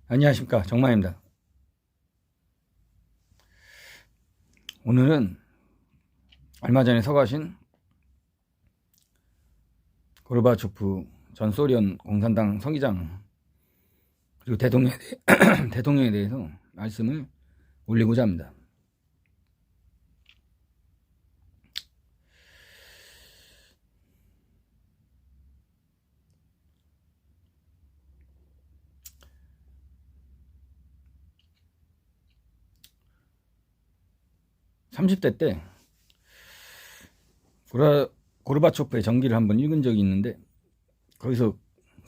안녕하십니까, 정만입니다. 오늘은 얼마 전에 서가신 고르바초프 전 소련 공산당 서기장 그리고 대통령에 대해서 말씀을 올리고자 합니다. (30대) 때 고르바초프의 전기를 한번 읽은 적이 있는데, 거기서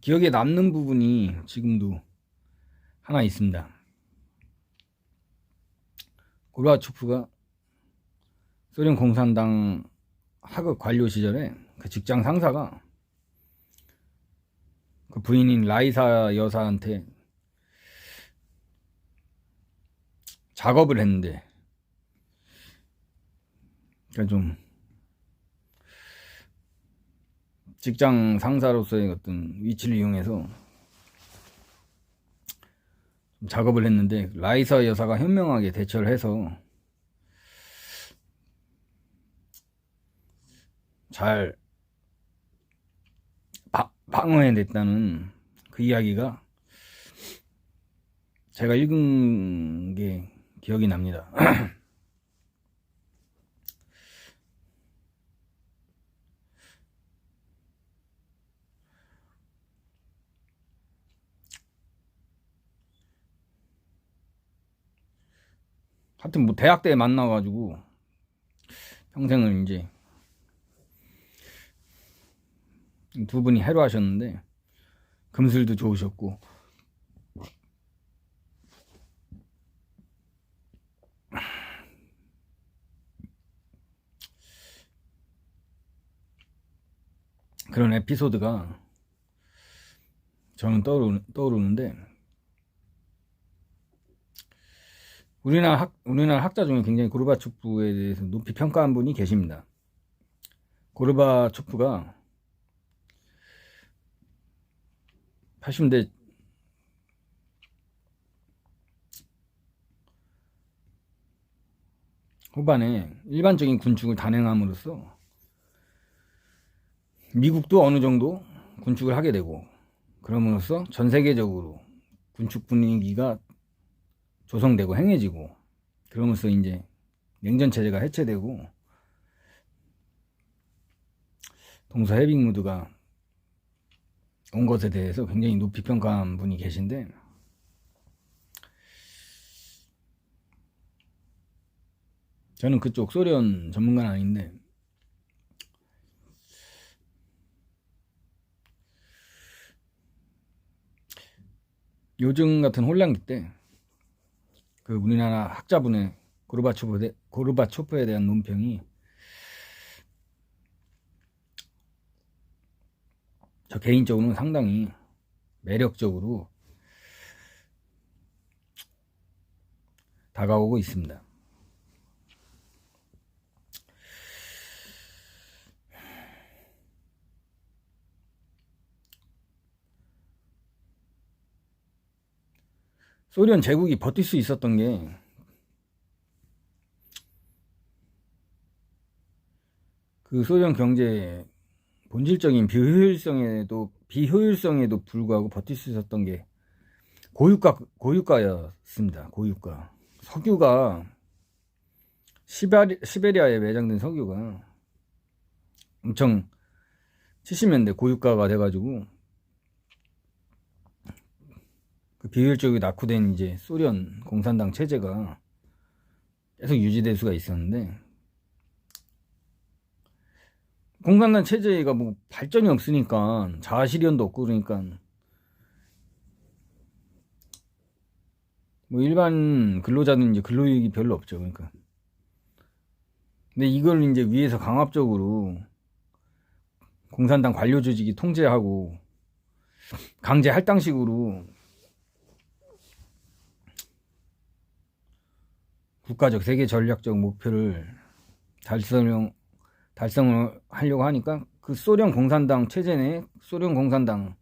기억에 남는 부분이 지금도 하나 있습니다. 고르바초프가 소련 공산당 하급 관료 시절에 그 직장 상사가 그 부인인 라이사 여사한테 작업을 했는데, 그러니까 좀 직장 상사로서의 어떤 위치를 이용해서 작업을 했는데, 라이사 여사가 현명하게 대처를 해서 잘 방어해냈다는 그 이야기가 제가 읽은 게 기억이 납니다. 하여튼 뭐 대학 때 만나가지고 평생을 이제 두 분이 해로하셨는데, 금슬도 좋으셨고 그런 에피소드가 저는 떠오르는데, 우리나라 학자 중에 굉장히 고르바초프에 대해서 높이 평가한 분이 계십니다. 고르바초프가 80년대 후반에 일반적인 군축을 단행함으로써 미국도 어느 정도 군축을 하게 되고, 그럼으로써 전 세계적으로 군축 분위기가 조성되고 행해지고, 그러면서 이제 냉전 체제가 해체되고 동서 해빙 무드가 온 것에 대해서 굉장히 높이 평가한 분이 계신데, 저는 그쪽 소련 전문가는 아닌데, 요즘 같은 혼란기 때 그 우리나라 학자분의 고르바초프에 대한 논평이 저 개인적으로는 상당히 매력적으로 다가오고 있습니다. 소련 제국이 버틸 수 있었던 게 그 소련 경제 본질적인 비효율성에도 불구하고 버틸 수 있었던 게 고유가였습니다. 고유가. 석유가 시베리아에 매장된 석유가 엄청 70년대 고유가가 돼가지고 그 비효율적으로 낙후된 이제 소련 공산당 체제가 계속 유지될 수가 있었는데, 공산당 체제가 뭐 발전이 없으니까, 자아 실현도 없고, 그러니까 뭐 일반 근로자는 이제 근로이익이 별로 없죠. 그러니까. 근데 이걸 이제 위에서 강압적으로 공산당 관료 조직이 통제하고 강제 할당식으로 국가적 세계 전략적 목표를 달성을 하려고 하니까, 그 소련 공산당 체제 내 소련 공산당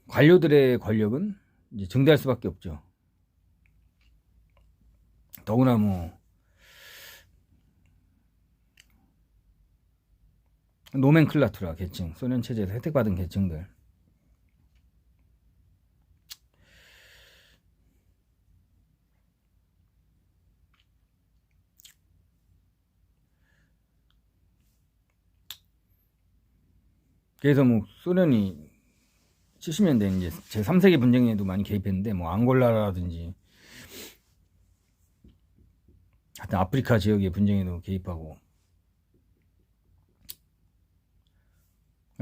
관료들의 권력은 이제 증대할 수밖에 없죠. 더구나 뭐 노멘클라투라 계층, 소련 체제에서 혜택받은 계층들. 그래서 뭐 소련이 70년대 이제 제3세계 분쟁에도 많이 개입했는데, 뭐 앙골라라든지 하여튼 아프리카 지역의 분쟁에도 개입하고,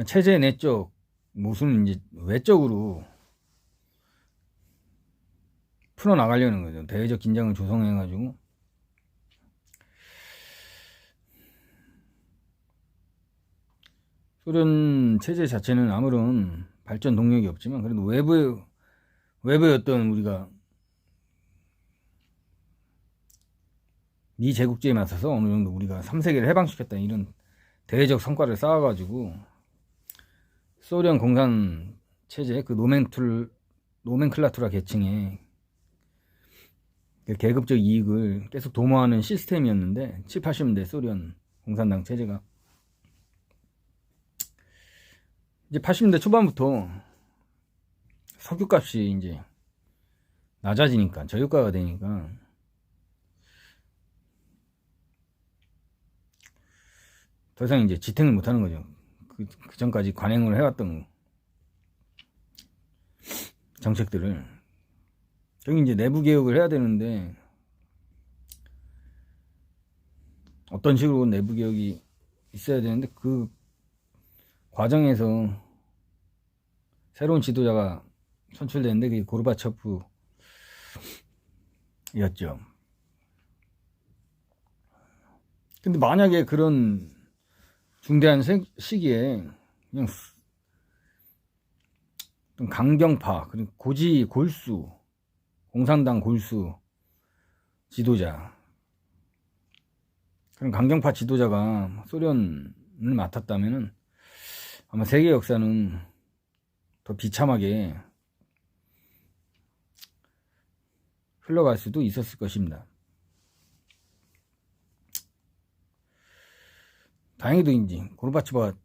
체제 내적 모순은 이제 외적으로 풀어나가려는 거죠. 대외적 긴장을 조성해가지고. 소련 체제 자체는 아무런 발전 동력이 없지만, 그래도 외부의 어떤 우리가 미 제국주의에 맞서서 어느 정도 우리가 3세계를 해방시켰다, 이런 대외적 성과를 쌓아가지고 소련 공산 체제 그 노멘클라투라 계층의 그 계급적 이익을 계속 도모하는 시스템이었는데, 7, 80년대 소련 공산당 체제가 이제 80년대 초반부터 석유값이 이제 낮아지니까, 저유가가 되니까 더 이상 이제 지탱을 못하는 거죠. 그 전까지 관행을 해왔던 정책들을. 여기 이제 내부 개혁을 해야 되는데, 어떤 식으로 내부 개혁이 있어야 되는데, 그 과정에서 새로운 지도자가 선출되는데, 그게 고르바초프였죠. 근데 만약에 그런 중대한 시기에 그냥 강경파, 그리고 골수, 공산당 골수 지도자, 그런 강경파 지도자가 소련을 맡았다면은 아마 세계 역사는 더 비참하게 흘러갈 수도 있었을 것입니다. 다행히도 이제 고르바초프가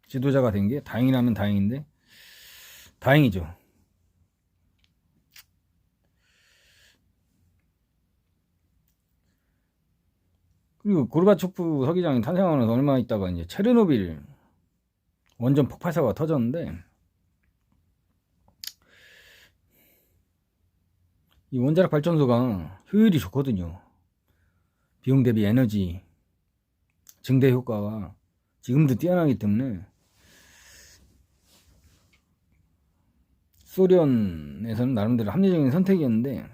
지도자가 된 게 다행이라면 다행인데, 다행이죠. 그리고 고르바초프 서기장이 탄생하면서 얼마 있다가 이제 체르노빌 원전 폭발 사고가 터졌는데, 이 원자력 발전소가 효율이 좋거든요. 비용 대비 에너지 증대 효과가 지금도 뛰어나기 때문에 소련에서는 나름대로 합리적인 선택이었는데,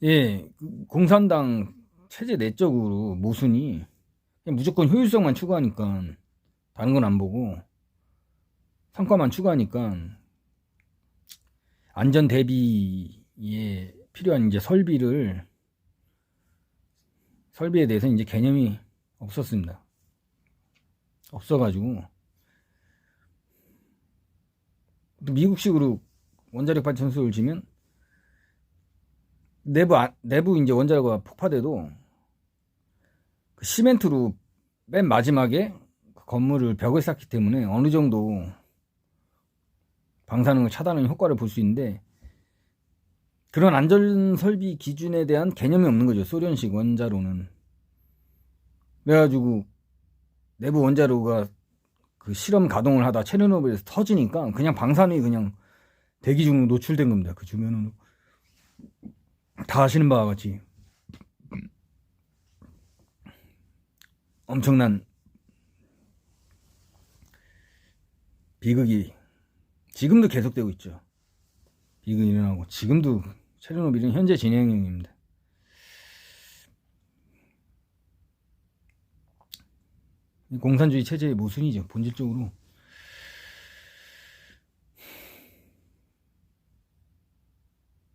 예, 공산당 체제 내적으로 모순이 그냥 무조건 효율성만 추구하니까, 다른 건 안 보고 성과만 추구하니까, 안전 대비에 필요한 이제 설비에 대해서 이제 개념이 없었습니다. 없어가지고 또 미국식으로 원자력 발전소를 지면 내부 이제 원자로가 폭파돼도 그 시멘트로 맨 마지막에 그 건물을 벽을 쌓기 때문에 어느 정도 방사능을 차단하는 효과를 볼 수 있는데, 그런 안전 설비 기준에 대한 개념이 없는 거죠, 소련식 원자로는. 그래가지고 내부 원자로가 그 실험 가동을 하다 체르노빌에서 터지니까 그냥 방사능이 그냥 대기 중으로 노출된 겁니다. 그 주변으로. 다 아시는 바와 같이 엄청난 비극이 지금도 계속되고 있죠. 비극이 일어나고, 지금도 체르노빌은 현재 진행형입니다. 공산주의 체제의 모순이죠, 본질적으로.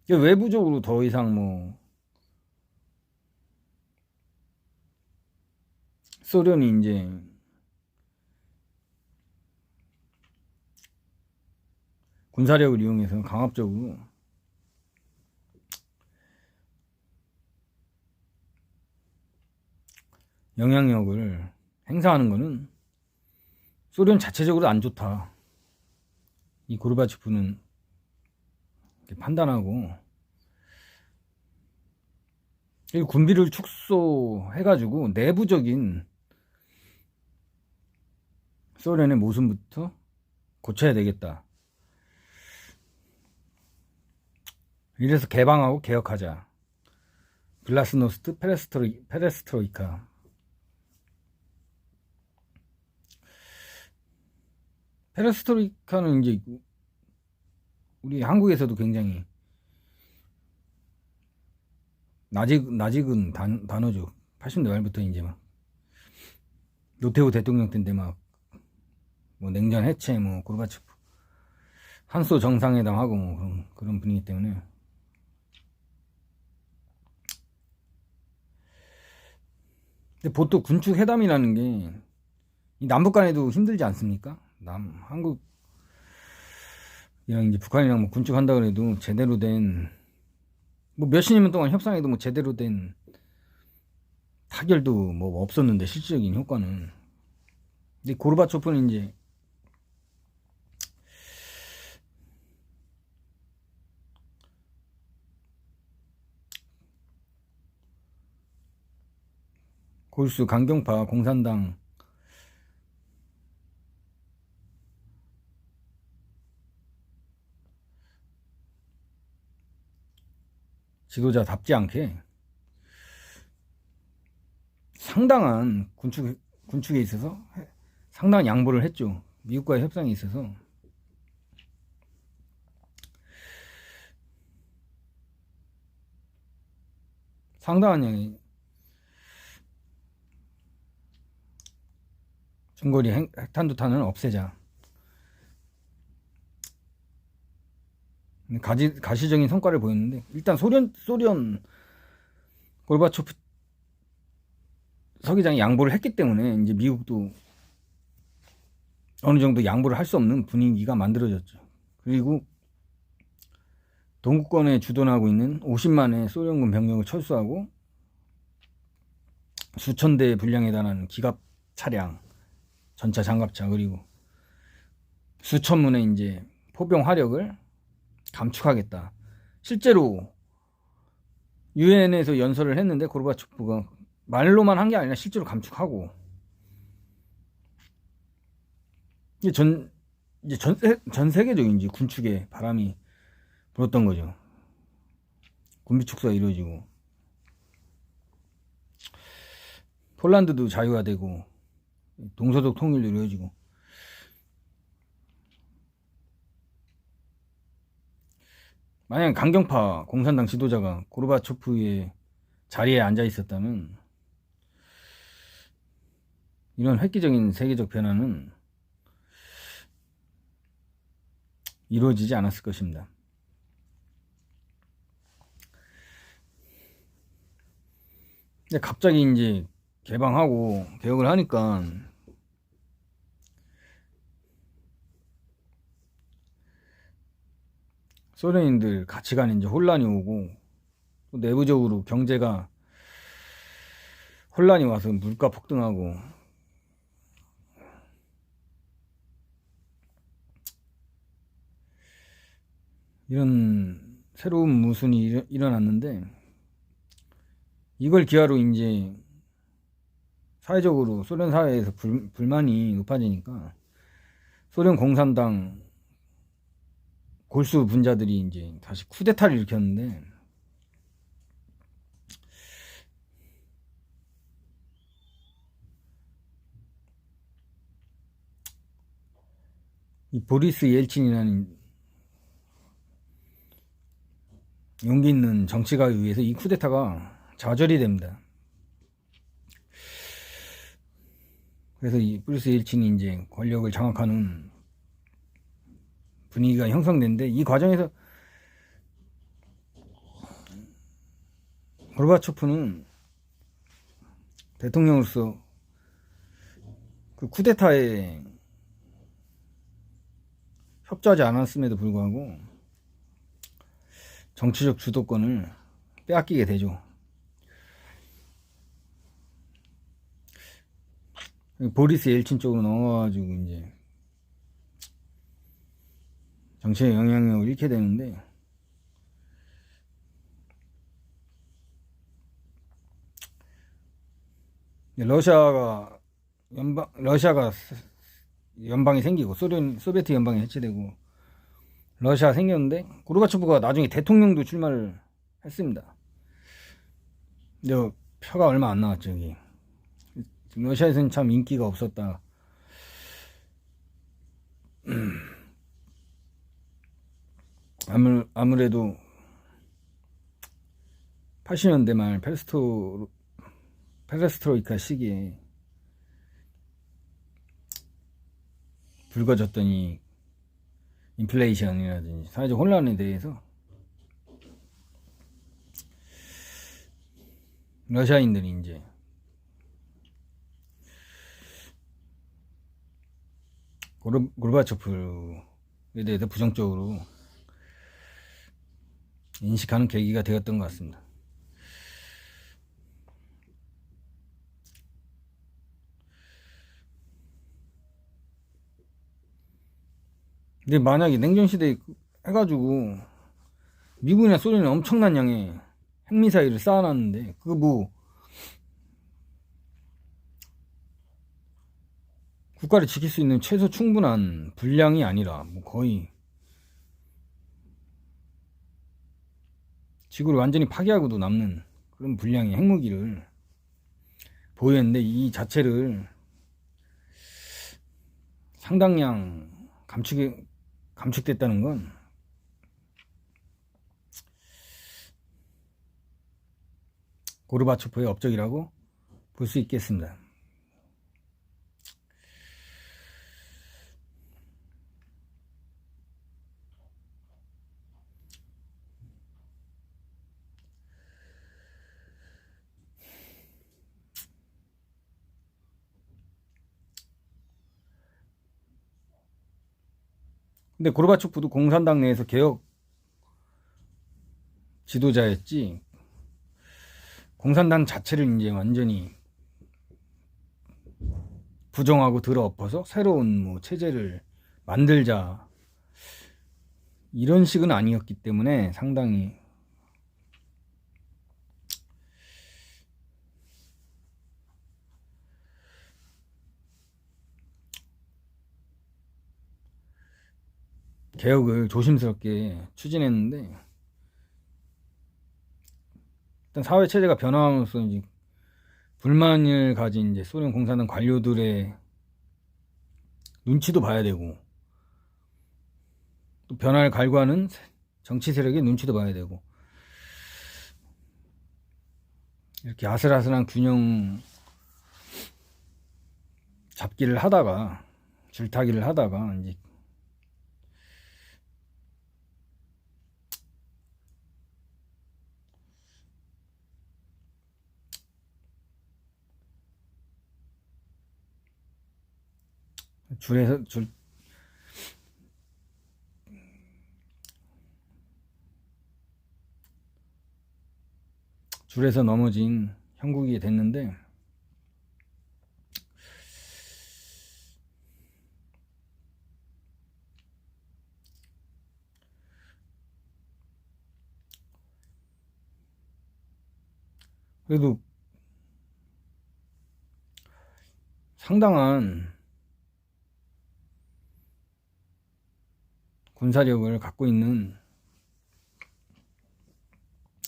외부적으로 더 이상 뭐 소련이 이제 군사력을 이용해서 강압적으로 영향력을 행사하는 것은 소련 자체적으로 안 좋다. 이 고르바초프는 판단하고, 군비를 축소해가지고 내부적인 소련의 모습부터 고쳐야 되겠다. 이래서 개방하고 개혁하자. 글라스노스트 페레스트로이카. 페레스트로이카는 이제 우리 한국에서도 굉장히 낯익은 단어죠. 80년대 말부터 이제 막 노태우 대통령 때인데 막 뭐 냉전 해체, 뭐 고르바초프 한소 정상회담 하고 뭐 그런 분위기 때문에. 근데 보통 군축 회담이라는 게 이 남북 간에도 힘들지 않습니까? 한국이랑 이제 북한이랑 뭐 군축한다 그래도 제대로 된 뭐 몇십 년 동안 협상해도 뭐 제대로 된 타결도 뭐 없었는데 실질적인 효과는. 근데 고르바초프는 이제 골수 강경파 공산당 지도자답지 않게 상당한 군축에 있어서 상당한 양보를 했죠. 미국과의 협상에 있어서. 상당한 양의 중거리 핵탄두탄을 없애자. 가시적인 성과를 보였는데, 일단 소련 골바초프 서기장이 양보를 했기 때문에 이제 미국도 어느 정도 양보를 할 수 없는 분위기가 만들어졌죠. 그리고 동구권에 주둔하고 있는 50만의 소련군 병력을 철수하고 수천 대 분량에 달하는 기갑 차량, 전차, 장갑차, 그리고 수천 문의 이제 포병 화력을 감축하겠다. 실제로 유엔에서 연설을 했는데 고르바초프가 말로만 한 게 아니라 실제로 감축하고, 이제 전 세계적인 이제 군축에 바람이 불었던 거죠. 군비 축소가 이루어지고, 폴란드도 자유화되고, 동서독 통일도 이루어지고. 만약에 강경파 공산당 지도자가 고르바초프의 자리에 앉아 있었다면 이런 획기적인 세계적 변화는 이루어지지 않았을 것입니다. 근데 갑자기 이제 개방하고 개혁을 하니까 소련인들 가치관에 이제 혼란이 오고, 또 내부적으로 경제가 혼란이 와서 물가 폭등하고, 이런 새로운 모순이 일어났는데, 이걸 기하로 이제 사회적으로 소련 사회에서 불만이 높아지니까 소련 공산당 골수 분자들이 이제 다시 쿠데타를 일으켰는데, 이 보리스 옐친이라는 용기 있는 정치가에 의해서 이 쿠데타가 좌절이 됩니다. 그래서 이 보리스 옐친이 이제 권력을 장악하는 분위기가 형성되는데, 이 과정에서 고르바초프는 대통령으로서 그 쿠데타에 협조하지 않았음에도 불구하고 정치적 주도권을 빼앗기게 되죠. 보리스 엘친 쪽으로 넘어가가지고 이제 정치의 영향력을 잃게 되는데, 러시아가 연방이 생기고 소비에트 연방이 해체되고 러시아 생겼는데, 고르바초프가 나중에 대통령도 출마를 했습니다. 근데 표가 얼마 안 나왔죠. 여기 러시아에서는 참 인기가 없었다. 아무래도 80년대 말 페레스트로이카 시기에 불거졌던 이 인플레이션이라든지 사회적 혼란에 대해서 러시아인들이 이제 고르바초프에 대해서 부정적으로 인식하는 계기가 되었던 것 같습니다. 근데 만약에 냉전시대 해가지고 미국이나 소련이 엄청난 양의 핵미사일을 쌓아놨는데, 그거 뭐 국가를 지킬 수 있는 최소 충분한 분량이 아니라 뭐 거의 지구를 완전히 파괴하고도 남는 그런 분량의 핵무기를 보유했는데, 이 자체를 상당량 감축됐다는 건 고르바초프의 업적이라고 볼 수 있겠습니다. 근데 고르바초프도 공산당 내에서 개혁 지도자였지, 공산당 자체를 이제 완전히 부정하고 들어엎어서 새로운 뭐 체제를 만들자 이런 식은 아니었기 때문에 상당히 개혁을 조심스럽게 추진했는데, 일단 사회 체제가 변화함으로써 이제 불만을 가진 이제 소련 공산당 관료들의 눈치도 봐야 되고, 또 변화를 갈구하는 정치 세력의 눈치도 봐야 되고, 이렇게 아슬아슬한 균형 잡기를 하다가, 줄타기를 하다가 이제 줄에서 넘어진 형국이 됐는데, 그래도 상당한 군사력을 갖고 있는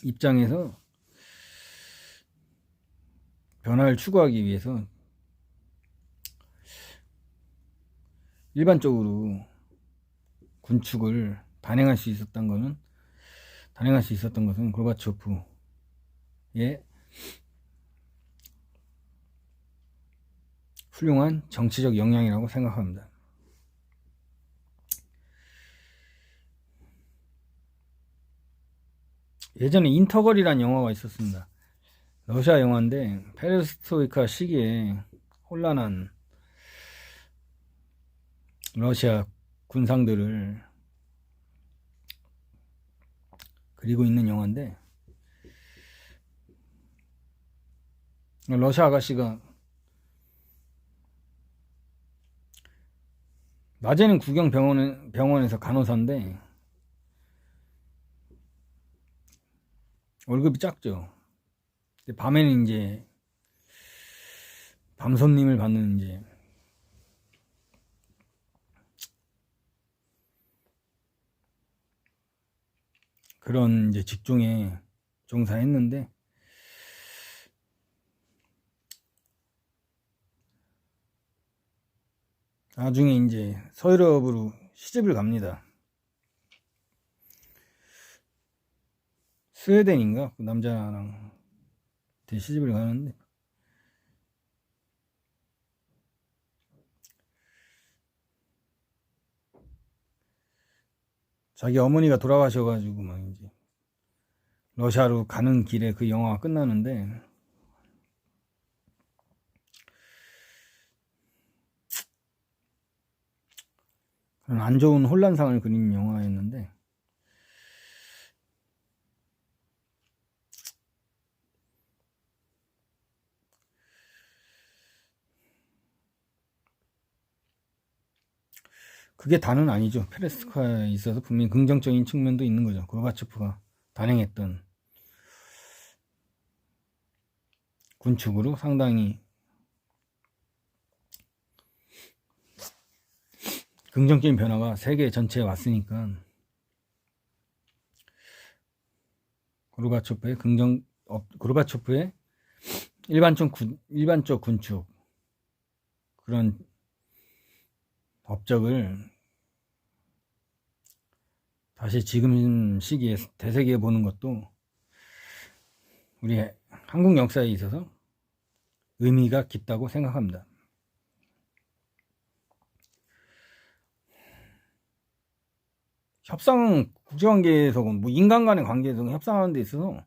입장에서 변화를 추구하기 위해서 일반적으로 군축을 단행할 수 있었던 것은 고르바초프의 훌륭한 정치적 역량이라고 생각합니다. 예전에 인터걸이라는 영화가 있었습니다. 러시아 영화인데 페레스트로이카 시기에 혼란한 러시아 군상들을 그리고 있는 영화인데, 러시아 아가씨가 낮에는 구경 병원에서 간호사인데 월급이 작죠. 밤에는 이제 밤 손님을 받는 이제 그런 이제 직종에 종사했는데, 나중에 이제 서유럽으로 시집을 갑니다. 스웨덴인가? 그 남자랑 시집을 가는데, 자기 어머니가 돌아가셔가지고 막 이제 러시아로 가는 길에 그 영화가 끝나는데, 그런 안 좋은 혼란상을 그린 영화였는데, 그게 다는 아니죠. 페레스트로이카에 있어서 분명히 긍정적인 측면도 있는 거죠. 고르바초프가 단행했던 군축으로 상당히 긍정적인 변화가 세계 전체에 왔으니까, 고르바초프의 일반적 군축, 그런 업적을 다시 지금 시기에 되새겨 보는 것도 우리 한국 역사에 있어서 의미가 깊다고 생각합니다. 협상은 국제관계에서 뭐 인간 간의 관계에서 협상하는 데 있어서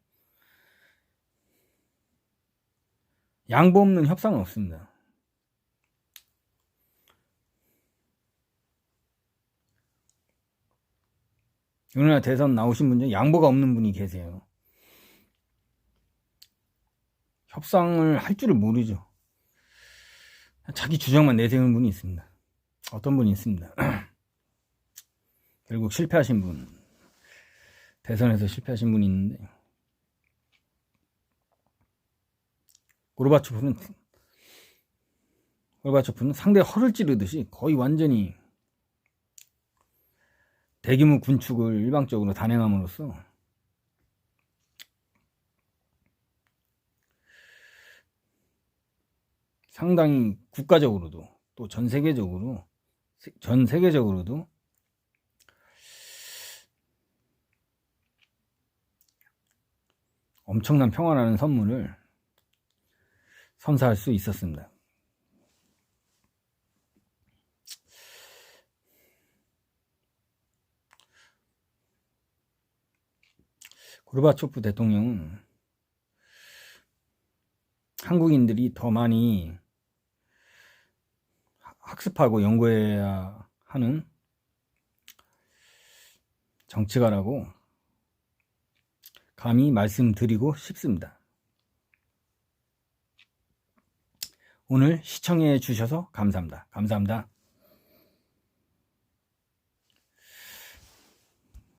양보 없는 협상은 없습니다. 우리나라 대선 나오신 분 중에 양보가 없는 분이 계세요. 협상을 할 줄을 모르죠. 자기 주장만 내세우는 분이 있습니다. 어떤 분이 있습니다. 결국 실패하신 분, 대선에서 실패하신 분이 있는데, 고르바초프는 상대 허를 찌르듯이 거의 완전히 대규모 군축을 일방적으로 단행함으로써 상당히 국가적으로도 또 전 세계적으로도 엄청난 평화라는 선물을 선사할 수 있었습니다. 고르바초프 대통령은 한국인들이 더 많이 학습하고 연구해야 하는 정치가라고 감히 말씀드리고 싶습니다. 오늘 시청해 주셔서 감사합니다. 감사합니다.